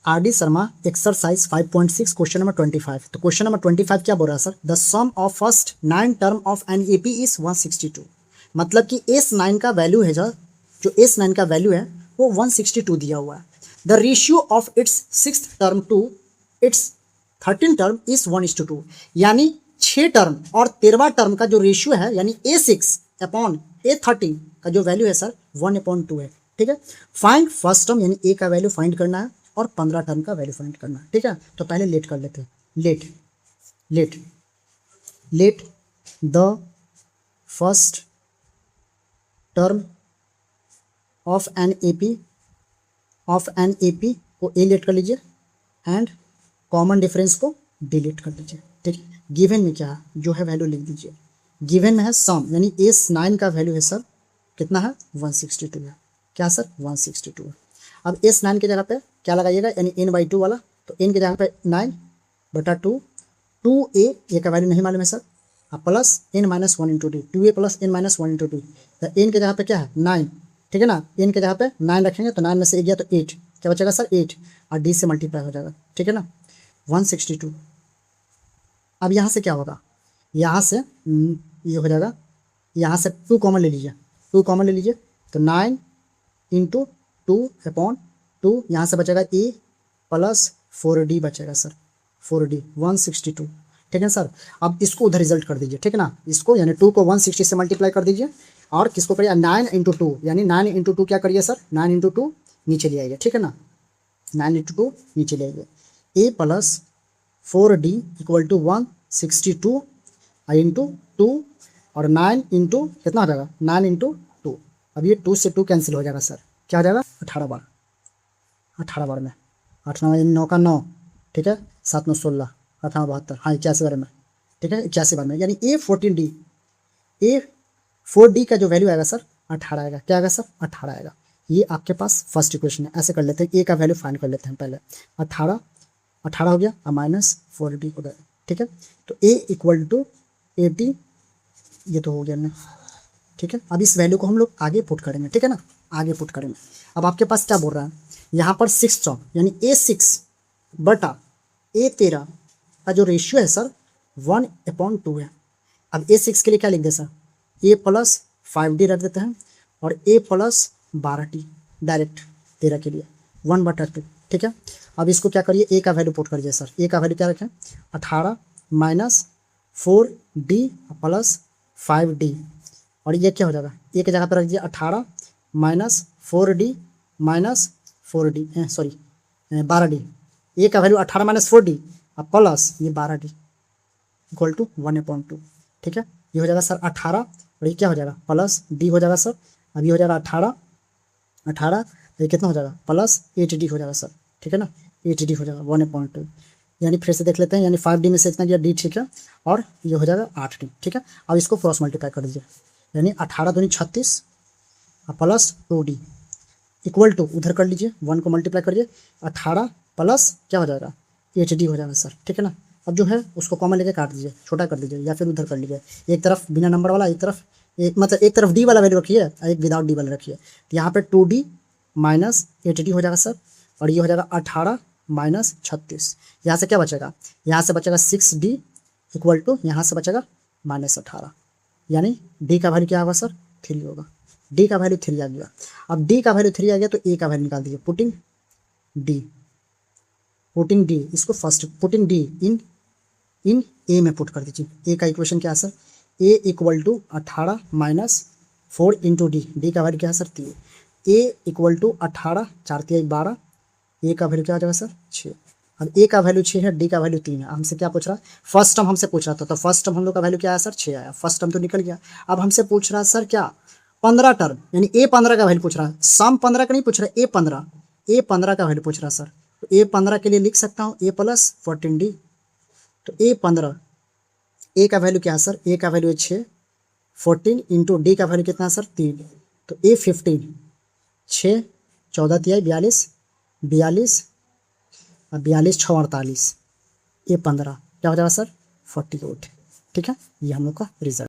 Are D Sharma exercise 5.6 question number 25। तो question number 25 क्या बोल रहा है sir, the sum of first 9 term of an A P is 162। मतलब कि S9 का वैल्यू है जो S9 का वैल्यू है वो 162 दिया हुआ है। The ratio of its six term to its 13 term is 1:2, यानी 6 टर्म और 13वां टर्म का जो रेशियो है यानी A6 अपॉन A13 का जो वैल्यू है सर 1/2 है। ठीक है, फाइंड फर्स्ट टर्म यानी ए का वैल्यू फाइंड करना है और 15 टर्म का वैल्यू फाइंड करना है। ठीक है, तो पहले लेट कर लेते हैं। Let the first term of an AP को ए लेट कर लीजिए एंड कॉमन डिफरेंस को डिलीट कर लीजिए। ठीक है, गिवन में क्या है जो है वैल्यू लिख दीजिए। गिवन में है सम यानी S9 का वैल्यू है सर कितना है 162 है। क्या सर 162 है। अब S9 की जगह पे क्या लगाइएगा यानी n/2 वाला, तो n की जगह पे 9/2 2a का वैल्यू नहीं मालूम है sir, plus n - 1 × d 2a + n - 1 × d। तो n की जगह पे क्या है 9, ठीक है ना, n की जगह पे 9 रखेंगे तो 9 में से 1 गया तो 8, क्या बचेगा सर 8 और d से मल्टीप्लाई हो जाएगा। ठीक है ना 162। अब यहाँ से क्या होगा, यहाँ से ये हो जाएगा, यहाँ से 2 कॉमन ले लीजिए, 2 कॉमन ले लीजिए तो 9 × 2/2 यहाँ से बचेगा a + 4d बचेगा सर 4d 162। ठीक है सर, अब इसको उधर रिजल्ट कर दीजिए। ठीक है ना, इसको यानी 2 को 160 से मल्टीप्लाई कर दीजिए और किसको करिए 9 × 2 यानी 9 × 2 क्या करिए सर 9 × 2 नीचे ले आइए। ठीक है ना 9 × 2 नीचे ले आइए, a + 4d = 162 × 2 और 9 × कितना हो जाएगा 9 × 2। अब ये 2 से 2 कैंसिल हो जाएगा सर, क्या हो जाएगा 18 बार, 18 बार में 8 9 9 का 9, ठीक है 7 9 16 8 9 72, हाँ 81 बार में। ठीक है 81 बार में, यानी A4D का जो वैल्यू आएगा सर 18 आएगा। क्या आएगा सर 18 आएगा। ये आपके पास फर्स्ट इक्वेशन है। ऐसे कर लेते हैं, ए का वैल्यू फाइंड कर लेते हैं पहले। 18 हो गया और -4D हो गया। ठीक है, तो A = 80 ये तो हो गया ना। ठीक है, अब इस वैल्यू को हम लोग आगे पुट करेंगे। ठीक है ना, आगे पुट करेंगे। अब आपके पास क्या बोल रहा है, यहाँ पर 6 टर्म यानी A6/A13 का जो रेशियो है सर 1/2 है। अब A6 के लिए क्या लिख दे सर, A + 5D रख देते हैं और A + 12D डायरेक्ट 13 के लिए 1/2। ठीक है, अब इसको क्या करिए A का वैल्यू पुट करिए सर। A का वैल्यू क्या रखें 18 - 4D + 5D और ये क्या हो जाएगा, A की जगह पर रख दीजिए 18 - 4D - 4D sorry 12D। A का वैल्यू 18 - 4D और प्लस ये 12D = 1/2। ठीक है, ये हो जाएगा सर 18 और ये क्या हो जाएगा प्लस D हो जाएगा सर। अब ये हो जाएगा 18 ये कितना हो जाएगा प्लस 8D हो जाएगा सर। ठीक है ना 8D हो जाएगा 1/2, यानी फिर से देख लेते हैं, यानी 5D में से इतना गया D। ठीक है, और ये हो जाएगा 8D। ठीक है, अब इसको क्रॉस मल्टीप्लाई कर दीजिए, यानी 18 दूनी 36 प्लस 2D = उधर कर लीजिए 1 को मल्टीप्लाई करिए 18 प्लस क्या हो जाएगा 8D हो जाएगा सर। ठीक है ना, अब जो है उसको कॉमन लेके काट दीजिए, छोटा कर दीजिए या फिर उधर कर लीजिए। एक तरफ बिना नंबर वाला, एक तरफ एक तरफ D वाला वैल्यू रखिए और एक विदाउट D वाला रखिए। तो यहाँ पे 2D - 8D हो जाएगा सर और ये हो जाएगा 18 - 36। यहाँ से क्या बचेगा, यहाँ से बचेगा 6D = यहाँ से बचेगा -18, यानी D का वैल्यू क्या होगा सर 3 होगा। D का वैल्यू 3 आ गया। अब D का वैल्यू 3 आ गया तो A का वैल्यू निकाल दीजिए, पुटिंग D इसको first putting D in A में पुट कर दीजिए। A का इक्वेशन क्या है सर, A = 18 - 4 × D का वैल्यू क्या है सर 3। A = 18 4 3 12, A का वैल्यू क्या हो जाएगा सर 6। अब A का वैल्यू 6 है, D का वैल्यू 3 है। हमसे क्या पूछ रहा है, फर्स्ट टर्म हमसे पूछ रहा था, तो फर्स्ट टर्म हम लोग का वैल्यू क्या आया सर 6 आया, फर्स्ट टर्म तो निकल गया। अब हमसे पूछ रहा है सर क्या 15 टर्म यानी A15 का वैल्यू पूछ रहा है, सम 15 का नहीं पूछ रहा है, A15 का वैल्यू पूछ रहा है सर। तो A15 के लिए लिख सकता हूँ A + 14D। तो A15 A का वैल्यू क्या है सर, A का वैल्यू है 6, 14 × D का वैल्यू कितना है सर 3, तो A15 6 14 3 42 42 और 42 6 48, A15 क्या हो जाएगा सर 48। ठीक है, ये हम लोग का रिजल्ट।